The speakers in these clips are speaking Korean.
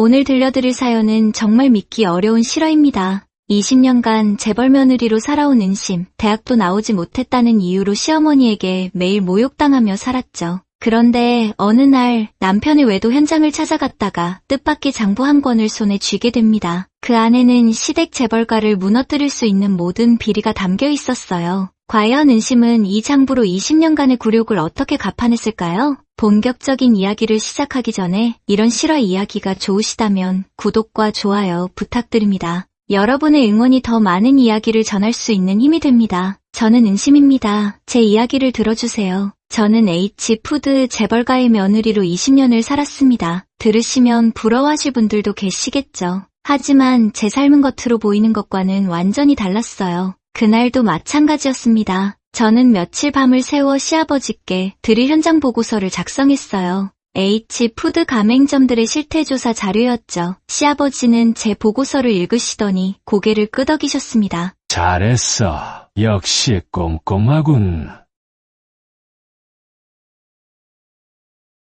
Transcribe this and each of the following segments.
오늘 들려드릴 사연은 정말 믿기 어려운 실화입니다. 20년간 재벌 며느리로 살아온 은심, 대학도 나오지 못했다는 이유로 시어머니에게 매일 모욕당하며 살았죠. 그런데 어느 날 남편의 외도 현장을 찾아갔다가 뜻밖의 장부 한 권을 손에 쥐게 됩니다. 그 안에는 시댁 재벌가를 무너뜨릴 수 있는 모든 비리가 담겨 있었어요. 과연 은심은 이 장부로 20년간의 굴욕을 어떻게 갚아냈을까요? 본격적인 이야기를 시작하기 전에 이런 실화 이야기가 좋으시다면 구독과 좋아요 부탁드립니다. 여러분의 응원이 더 많은 이야기를 전할 수 있는 힘이 됩니다. 저는 은심입니다. 제 이야기를 들어주세요. 저는 H푸드 재벌가의 며느리로 20년을 살았습니다. 들으시면 부러워하실 분들도 계시겠죠. 하지만 제 삶은 겉으로 보이는 것과는 완전히 달랐어요. 그날도 마찬가지였습니다. 저는 며칠 밤을 새워 시아버지께 드릴 현장 보고서를 작성했어요. H푸드 가맹점들의 실태조사 자료였죠. 시아버지는 제 보고서를 읽으시더니 고개를 끄덕이셨습니다. 잘했어. 역시 꼼꼼하군.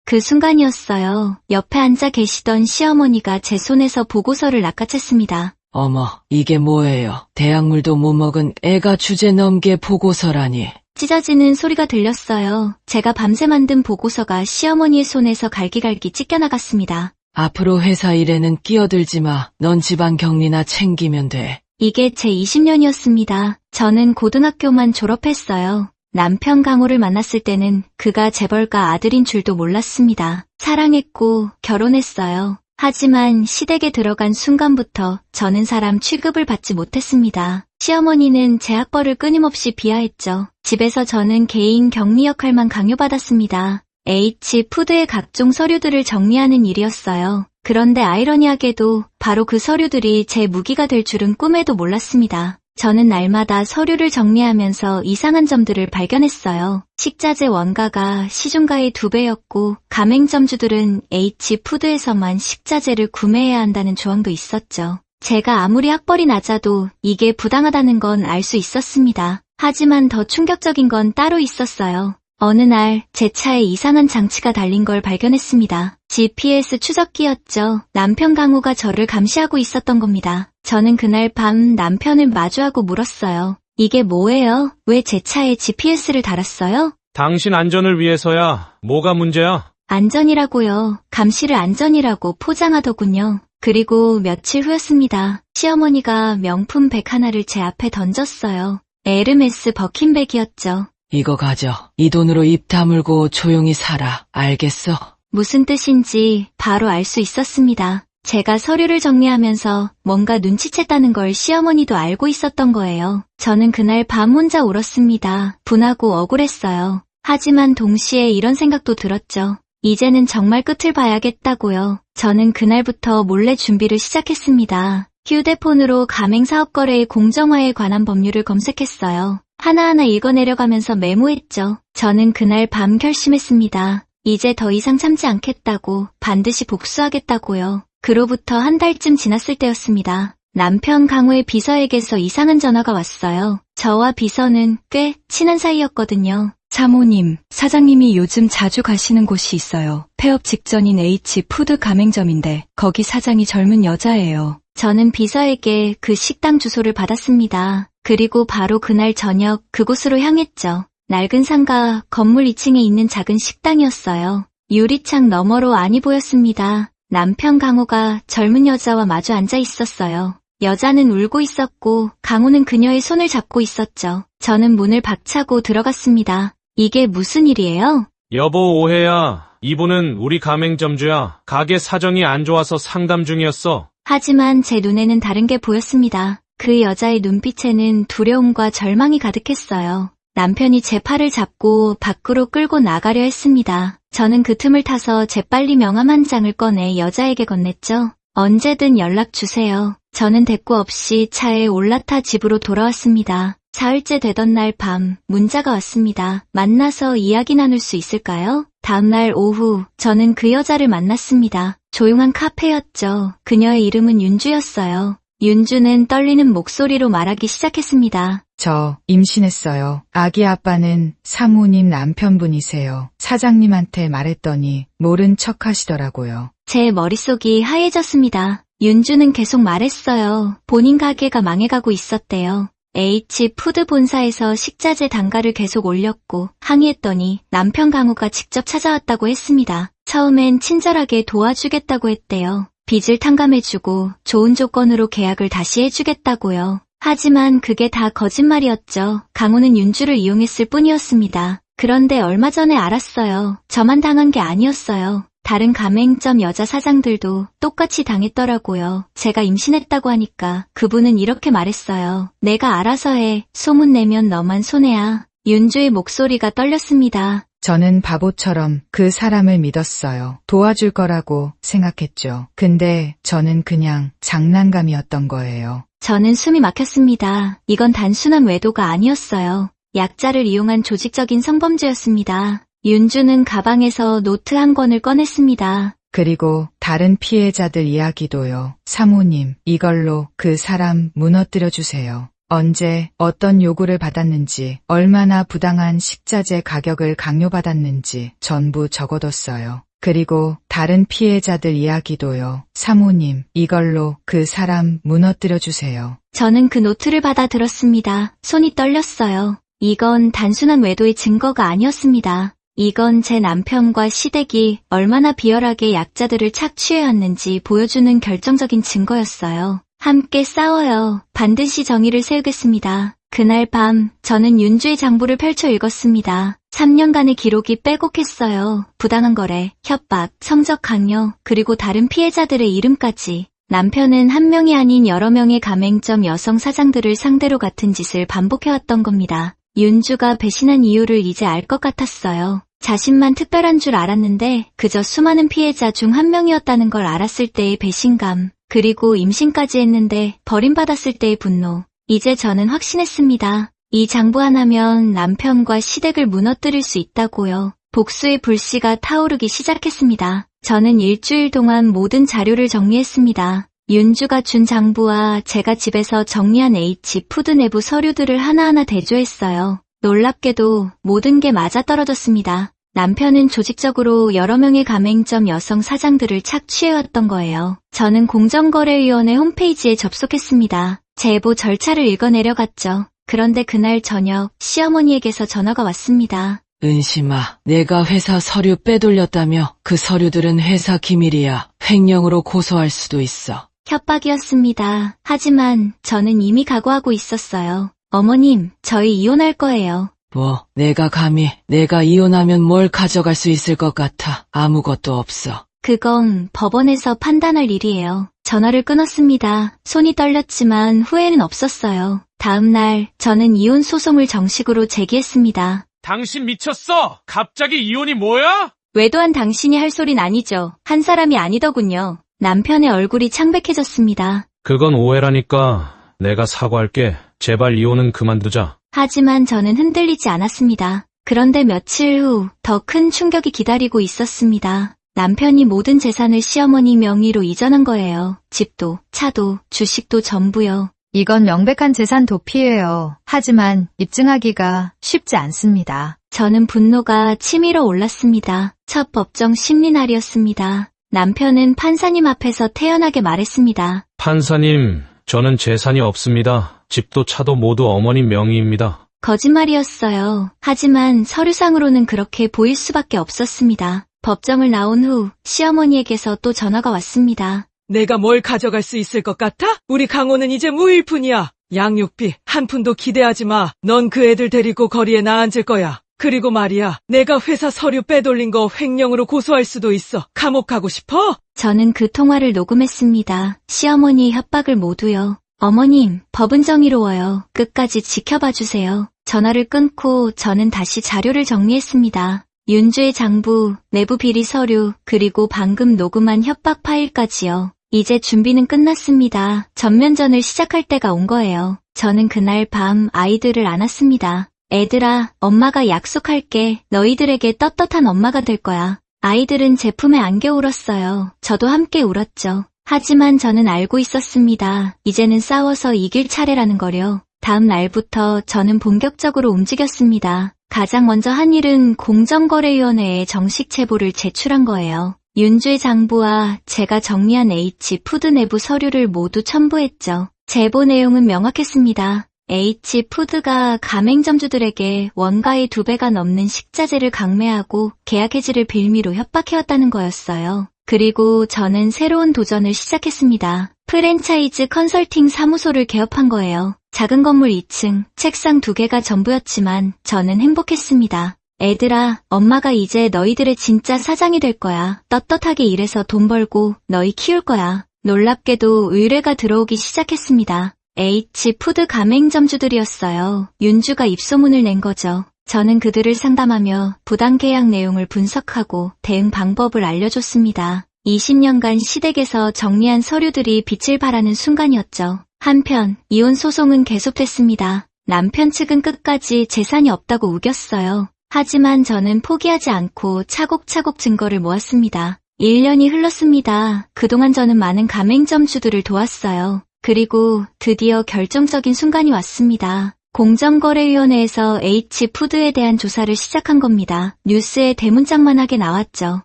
그 순간이었어요. 옆에 앉아 계시던 시어머니가 제 손에서 보고서를 낚아챘습니다. 어머, 이게 뭐예요? 대학물도 못 먹은 애가 주제 넘게 보고서라니. 찢어지는 소리가 들렸어요. 제가 밤새 만든 보고서가 시어머니의 손에서 갈기갈기 찢겨나갔습니다. 앞으로 회사 일에는 끼어들지 마. 넌 집안 격리나 챙기면 돼. 이게 제 20년이었습니다. 저는 고등학교만 졸업했어요. 남편 강호를 만났을 때는 그가 재벌가 아들인 줄도 몰랐습니다. 사랑했고 결혼했어요. 하지만 시댁에 들어간 순간부터 저는 사람 취급을 받지 못했습니다. 시어머니는 제 학벌을 끊임없이 비하했죠. 집에서 저는 개인 격리 역할만 강요받았습니다. H푸드의 각종 서류들을 정리하는 일이었어요. 그런데 아이러니하게도 바로 그 서류들이 제 무기가 될 줄은 꿈에도 몰랐습니다. 저는 날마다 서류를 정리하면서 이상한 점들을 발견했어요. 식자재 원가가 시중가의 2배였고 가맹점주들은 H푸드에서만 식자재를 구매해야 한다는 조항도 있었죠. 제가 아무리 학벌이 낮아도 이게 부당하다는 건 알 수 있었습니다. 하지만 더 충격적인 건 따로 있었어요. 어느 날 제 차에 이상한 장치가 달린 걸 발견했습니다. GPS 추적기였죠. 남편 강호가 저를 감시하고 있었던 겁니다. 저는 그날 밤 남편을 마주하고 물었어요. 이게 뭐예요? 왜 제 차에 GPS를 달았어요? 당신 안전을 위해서야. 뭐가 문제야? 안전이라고요. 감시를 안전이라고 포장하더군요. 그리고 며칠 후였습니다. 시어머니가 명품 백 하나를 제 앞에 던졌어요. 에르메스 버킨백이었죠. 이거 가져. 이 돈으로 입 다물고 조용히 살아. 알겠어? 무슨 뜻인지 바로 알 수 있었습니다. 제가 서류를 정리하면서 뭔가 눈치챘다는 걸 시어머니도 알고 있었던 거예요. 저는 그날 밤 혼자 울었습니다. 분하고 억울했어요. 하지만 동시에 이런 생각도 들었죠. 이제는 정말 끝을 봐야겠다고요. 저는 그날부터 몰래 준비를 시작했습니다. 휴대폰으로 가맹사업거래의 공정화에 관한 법률을 검색했어요. 하나하나 읽어내려가면서 메모했죠. 저는 그날 밤 결심했습니다. 이제 더 이상 참지 않겠다고, 반드시 복수하겠다고요. 그로부터 한 달쯤 지났을 때였습니다. 남편 강호의 비서에게서 이상한 전화가 왔어요. 저와 비서는 꽤 친한 사이였거든요. 사모님, 사장님이 요즘 자주 가시는 곳이 있어요. 폐업 직전인 H푸드 가맹점인데 거기 사장이 젊은 여자예요. 저는 비서에게 그 식당 주소를 받았습니다. 그리고 바로 그날 저녁 그곳으로 향했죠. 낡은 상가 건물 2층에 있는 작은 식당이었어요. 유리창 너머로 안이 보였습니다. 남편 강호가 젊은 여자와 마주 앉아 있었어요. 여자는 울고 있었고 강호는 그녀의 손을 잡고 있었죠. 저는 문을 박차고 들어갔습니다. 이게 무슨 일이에요? 여보, 오해야. 이분은 우리 가맹점주야. 가게 사정이 안 좋아서 상담 중이었어. 하지만 제 눈에는 다른 게 보였습니다. 그 여자의 눈빛에는 두려움과 절망이 가득했어요. 남편이 제 팔을 잡고 밖으로 끌고 나가려 했습니다. 저는 그 틈을 타서 재빨리 명함 한 장을 꺼내 여자에게 건넸죠. 언제든 연락 주세요. 저는 대꾸 없이 차에 올라타 집으로 돌아왔습니다. 사흘째 되던 날 밤 문자가 왔습니다. 만나서 이야기 나눌 수 있을까요? 다음날 오후 저는 그 여자를 만났습니다. 조용한 카페였죠. 그녀의 이름은 윤주였어요. 윤주는 떨리는 목소리로 말하기 시작했습니다. 저 임신했어요. 아기 아빠는 사모님 남편분이세요. 사장님한테 말했더니 모른 척 하시더라고요. 제 머릿속이 하얘졌습니다. 윤주는 계속 말했어요. 본인 가게가 망해가고 있었대요. H푸드 본사에서 식자재 단가를 계속 올렸고 항의했더니 남편 강우가 직접 찾아왔다고 했습니다. 처음엔 친절하게 도와주겠다고 했대요. 빚을 탕감해주고 좋은 조건으로 계약을 다시 해주겠다고요. 하지만 그게 다 거짓말이었죠. 강우는 윤주를 이용했을 뿐이었습니다. 그런데 얼마 전에 알았어요. 저만 당한 게 아니었어요. 다른 가맹점 여자 사장들도 똑같이 당했더라고요. 제가 임신했다고 하니까 그분은 이렇게 말했어요. 내가 알아서 해. 소문 내면 너만 손해야. 윤주의 목소리가 떨렸습니다. 저는 바보처럼 그 사람을 믿었어요. 도와줄 거라고 생각했죠. 근데 저는 그냥 장난감이었던 거예요. 저는 숨이 막혔습니다. 이건 단순한 외도가 아니었어요. 약자를 이용한 조직적인 성범죄였습니다. 윤주는 가방에서 노트 한 권을 꺼냈습니다. 그리고 다른 피해자들 이야기도요. 사모님, 이걸로 그 사람 무너뜨려 주세요. 언제 어떤 요구를 받았는지, 얼마나 부당한 식자재 가격을 강요받았는지 전부 적어뒀어요. 그리고 다른 피해자들 이야기도요. 사모님, 이걸로 그 사람 무너뜨려 주세요. 저는 그 노트를 받아 들었습니다. 손이 떨렸어요. 이건 단순한 외도의 증거가 아니었습니다. 이건 제 남편과 시댁이 얼마나 비열하게 약자들을 착취해왔는지 보여주는 결정적인 증거였어요. 함께 싸워요. 반드시 정의를 세우겠습니다. 그날 밤 저는 윤주의 장부를 펼쳐 읽었습니다. 3년간의 기록이 빼곡했어요. 부당한 거래, 협박, 성적 강요, 그리고 다른 피해자들의 이름까지. 남편은 한 명이 아닌 여러 명의 가맹점 여성 사장들을 상대로 같은 짓을 반복해왔던 겁니다. 윤주가 배신한 이유를 이제 알 것 같았어요. 자신만 특별한 줄 알았는데 그저 수많은 피해자 중 한 명이었다는 걸 알았을 때의 배신감, 그리고 임신까지 했는데 버림받았을 때의 분노. 이제 저는 확신했습니다. 이 장부 하나면 남편과 시댁을 무너뜨릴 수 있다고요. 복수의 불씨가 타오르기 시작했습니다. 저는 일주일 동안 모든 자료를 정리했습니다. 윤주가 준 장부와 제가 집에서 정리한 H푸드 내부 서류들을 하나하나 대조했어요. 놀랍게도 모든 게 맞아떨어졌습니다. 남편은 조직적으로 여러 명의 가맹점 여성 사장들을 착취해왔던 거예요. 저는 공정거래위원회 홈페이지에 접속했습니다. 제보 절차를 읽어내려갔죠. 그런데 그날 저녁 시어머니에게서 전화가 왔습니다. 은심아, 내가 회사 서류 빼돌렸다며 그 서류들은 회사 기밀이야. 횡령으로 고소할 수도 있어. 협박이었습니다. 하지만 저는 이미 각오하고 있었어요. 어머님, 저희 이혼할 거예요. 뭐, 내가 감히 내가 이혼하면 뭘 가져갈 수 있을 것 같아. 아무것도 없어. 그건 법원에서 판단할 일이에요. 전화를 끊었습니다. 손이 떨렸지만 후회는 없었어요. 다음 날 저는 이혼 소송을 정식으로 제기했습니다. 당신 미쳤어! 갑자기 이혼이 뭐야? 외도한 당신이 할 소린 아니죠. 한 사람이 아니더군요. 남편의 얼굴이 창백해졌습니다. 그건 오해라니까. 내가 사과할게. 제발 이혼은 그만두자. 하지만 저는 흔들리지 않았습니다. 그런데 며칠 후 더 큰 충격이 기다리고 있었습니다. 남편이 모든 재산을 시어머니 명의로 이전한 거예요. 집도, 차도, 주식도 전부요. 이건 명백한 재산 도피예요. 하지만 입증하기가 쉽지 않습니다. 저는 분노가 치밀어 올랐습니다. 첫 법정 심리날이었습니다. 남편은 판사님 앞에서 태연하게 말했습니다. 판사님, 저는 재산이 없습니다. 집도 차도 모두 어머님 명의입니다. 거짓말이었어요. 하지만 서류상으로는 그렇게 보일 수밖에 없었습니다. 법정을 나온 후 시어머니에게서 또 전화가 왔습니다. 내가 뭘 가져갈 수 있을 것 같아? 우리 강호는 이제 무일 뿐이야. 양육비 한 푼도 기대하지 마. 넌 그 애들 데리고 거리에 나앉을 거야. 그리고 말이야, 내가 회사 서류 빼돌린 거 횡령으로 고소할 수도 있어. 감옥 가고 싶어? 저는 그 통화를 녹음했습니다. 시어머니의 협박을 모두요. 어머님, 법은 정의로워요. 끝까지 지켜봐 주세요. 전화를 끊고 저는 다시 자료를 정리했습니다. 윤주의 장부, 내부 비리 서류, 그리고 방금 녹음한 협박 파일까지요. 이제 준비는 끝났습니다. 전면전을 시작할 때가 온 거예요. 저는 그날 밤 아이들을 안았습니다. 애들아, 엄마가 약속할게. 너희들에게 떳떳한 엄마가 될 거야. 아이들은 제 품에 안겨 울었어요. 저도 함께 울었죠. 하지만 저는 알고 있었습니다. 이제는 싸워서 이길 차례라는 거요. 다음 날부터 저는 본격적으로 움직였습니다. 가장 먼저 한 일은 공정거래위원회에 정식 제보를 제출한 거예요. 윤주의 장부와 제가 정리한 H푸드 내부 서류를 모두 첨부했죠. 제보 내용은 명확했습니다. H푸드가 가맹점주들에게 원가의 2배가 넘는 식자재를 강매하고 계약 해지를 빌미로 협박해왔다는 거였어요. 그리고 저는 새로운 도전을 시작했습니다. 프랜차이즈 컨설팅 사무소를 개업한 거예요. 작은 건물 2층, 책상 2개가 전부였지만 저는 행복했습니다. 애들아, 엄마가 이제 너희들의 진짜 사장이 될 거야. 떳떳하게 일해서 돈 벌고 너희 키울 거야. 놀랍게도 의뢰가 들어오기 시작했습니다. H푸드 가맹점주들이었어요. 윤주가 입소문을 낸 거죠. 저는 그들을 상담하며 부당계약 내용을 분석하고 대응 방법을 알려줬습니다. 20년간 시댁에서 정리한 서류들이 빛을 발하는 순간이었죠. 한편 이혼 소송은 계속됐습니다. 남편 측은 끝까지 재산이 없다고 우겼어요. 하지만 저는 포기하지 않고 차곡차곡 증거를 모았습니다. 1년이 흘렀습니다. 그동안 저는 많은 가맹점주들을 도왔어요. 그리고 드디어 결정적인 순간이 왔습니다. 공정거래위원회에서 H푸드에 대한 조사를 시작한 겁니다. 뉴스에 대문짝만하게 나왔죠.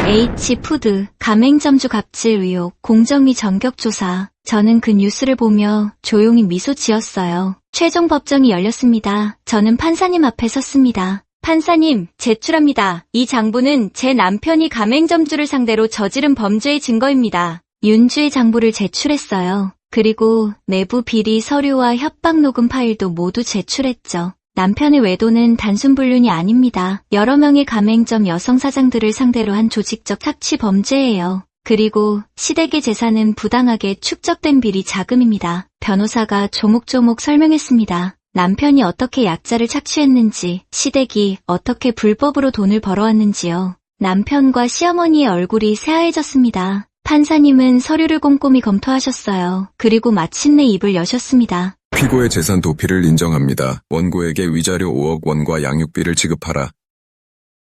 H푸드, 가맹점주 갑질 의혹, 공정위 전격조사. 저는 그 뉴스를 보며 조용히 미소 지었어요. 최종 법정이 열렸습니다. 저는 판사님 앞에 섰습니다. 판사님, 제출합니다. 이 장부는 제 남편이 가맹점주를 상대로 저지른 범죄의 증거입니다. 윤주의 장부를 제출했어요. 그리고 내부 비리 서류와 협박 녹음 파일도 모두 제출했죠. 남편의 외도는 단순 불륜이 아닙니다. 여러 명의 가맹점 여성 사장들을 상대로 한 조직적 착취 범죄예요. 그리고 시댁의 재산은 부당하게 축적된 비리 자금입니다. 변호사가 조목조목 설명했습니다. 남편이 어떻게 약자를 착취했는지, 시댁이 어떻게 불법으로 돈을 벌어왔는지요. 남편과 시어머니의 얼굴이 새하얘졌습니다. 판사님은 서류를 꼼꼼히 검토하셨어요. 그리고 마침내 입을 여셨습니다. 피고의 재산 도피를 인정합니다. 원고에게 위자료 5억 원과 양육비를 지급하라.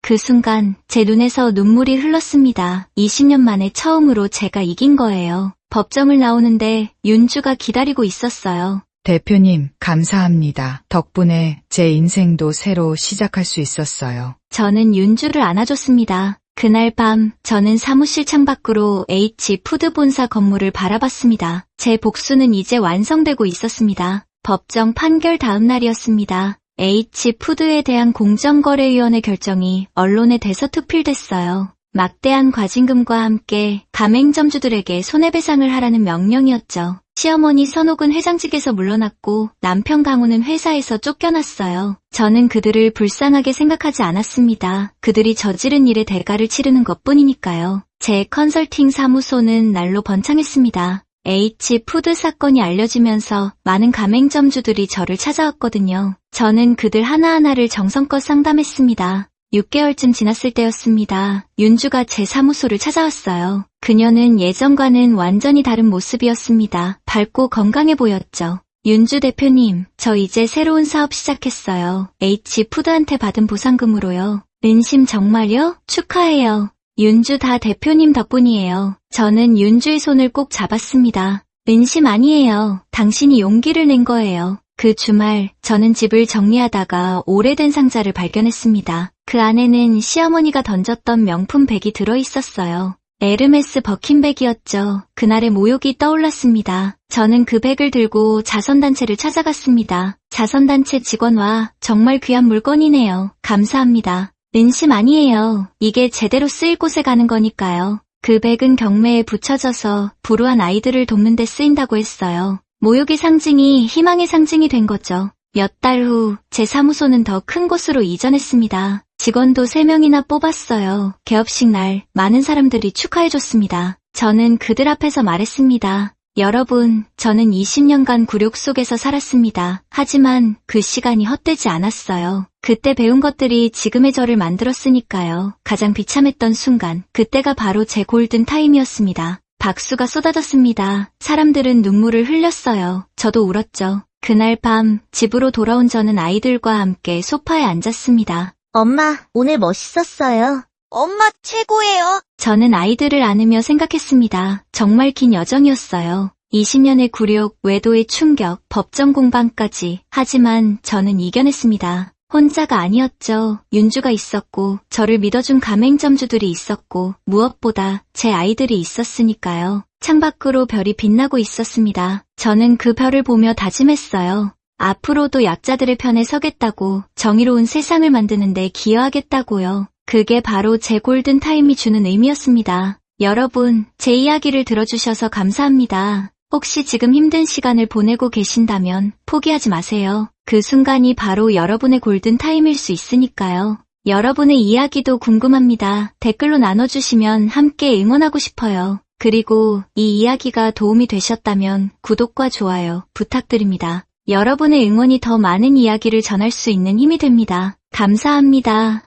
그 순간 제 눈에서 눈물이 흘렀습니다. 20년 만에 처음으로 제가 이긴 거예요. 법정을 나오는데 윤주가 기다리고 있었어요. 대표님, 감사합니다. 덕분에 제 인생도 새로 시작할 수 있었어요. 저는 윤주를 안아줬습니다. 그날 밤 저는 사무실 창밖으로 H푸드 본사 건물을 바라봤습니다. 제 복수는 이제 완성되고 있었습니다. 법정 판결 다음 날이었습니다. H푸드에 대한 공정거래위원회 결정이 언론에 대서특필됐어요. 막대한 과징금과 함께 가맹점주들에게 손해배상을 하라는 명령이었죠. 시어머니 선옥은 회장직에서 물러났고 남편 강호는 회사에서 쫓겨났어요. 저는 그들을 불쌍하게 생각하지 않았습니다. 그들이 저지른 일의 대가를 치르는 것뿐이니까요. 제 컨설팅 사무소는 날로 번창했습니다. H푸드 사건이 알려지면서 많은 가맹점주들이 저를 찾아왔거든요. 저는 그들 하나하나를 정성껏 상담했습니다. 6개월쯤 지났을 때였습니다. 윤주가 제 사무소를 찾아왔어요. 그녀는 예전과는 완전히 다른 모습이었습니다. 밝고 건강해 보였죠. 윤주 대표님, 저 이제 새로운 사업 시작했어요. H푸드한테 받은 보상금으로요. 은심 정말요? 축하해요. 윤주 다 대표님 덕분이에요. 저는 윤주의 손을 꼭 잡았습니다. 은심 아니에요. 당신이 용기를 낸 거예요. 그 주말 저는 집을 정리하다가 오래된 상자를 발견했습니다. 그 안에는 시어머니가 던졌던 명품 백이 들어있었어요. 에르메스 버킨백이었죠. 그날의 모욕이 떠올랐습니다. 저는 그 백을 들고 자선단체를 찾아갔습니다. 자선단체 직원와 정말 귀한 물건이네요. 감사합니다. 은심 아니에요. 이게 제대로 쓰일 곳에 가는 거니까요. 그 백은 경매에 붙여져서 불우한 아이들을 돕는 데 쓰인다고 했어요. 모욕의 상징이 희망의 상징이 된 거죠. 몇 달 후 제 사무소는 더 큰 곳으로 이전했습니다. 직원도 3명이나 뽑았어요. 개업식 날 많은 사람들이 축하해줬습니다. 저는 그들 앞에서 말했습니다. 여러분, 저는 20년간 굴욕 속에서 살았습니다. 하지만 그 시간이 헛되지 않았어요. 그때 배운 것들이 지금의 저를 만들었으니까요. 가장 비참했던 순간, 그때가 바로 제 골든 타임이었습니다. 박수가 쏟아졌습니다. 사람들은 눈물을 흘렸어요. 저도 울었죠. 그날 밤 집으로 돌아온 저는 아이들과 함께 소파에 앉았습니다. 엄마, 오늘 멋있었어요. 엄마 최고예요. 저는 아이들을 안으며 생각했습니다. 정말 긴 여정이었어요. 20년의 굴욕, 외도의 충격, 법정 공방까지. 하지만 저는 이겨냈습니다. 혼자가 아니었죠. 윤주가 있었고, 저를 믿어준 가맹점주들이 있었고, 무엇보다 제 아이들이 있었으니까요. 창밖으로 별이 빛나고 있었습니다. 저는 그 별을 보며 다짐했어요. 앞으로도 약자들의 편에 서겠다고, 정의로운 세상을 만드는데 기여하겠다고요. 그게 바로 제 골든타임이 주는 의미였습니다. 여러분, 제 이야기를 들어주셔서 감사합니다. 혹시 지금 힘든 시간을 보내고 계신다면 포기하지 마세요. 그 순간이 바로 여러분의 골든타임일 수 있으니까요. 여러분의 이야기도 궁금합니다. 댓글로 나눠주시면 함께 응원하고 싶어요. 그리고 이 이야기가 도움이 되셨다면 구독과 좋아요 부탁드립니다. 여러분의 응원이 더 많은 이야기를 전할 수 있는 힘이 됩니다. 감사합니다.